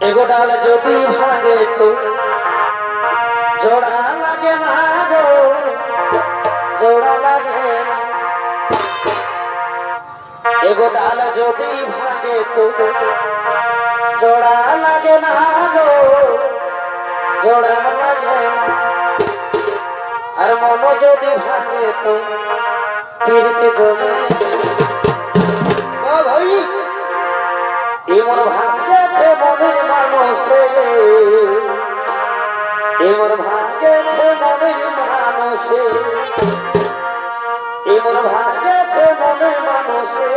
एगो डाल যদি ভাঙে তো জোড়া লাগে না গো, জোড়া লাগে না। এগো ডাল যদি ভাঙে তো জোড়া লাগে না গো, জোড়া লাগে না। আর মন যদি ভাঙে তো ফিরতে জমে। ও ভাই এমন ভাঙেছে মনের মানুষে, এমন ভাঙেছে মনের মানুষে, এমন ভাঙেছে মনের মানুষে,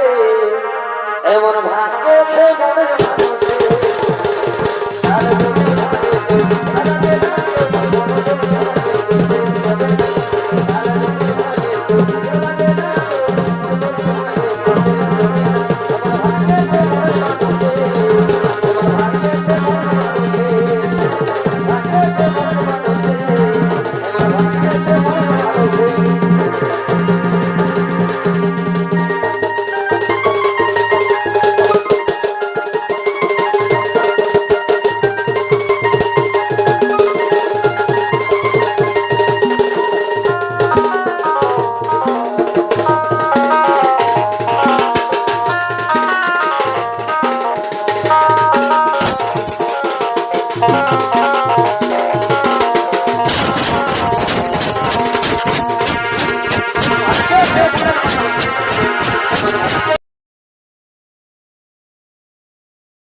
এমন ভাঙেছে মনের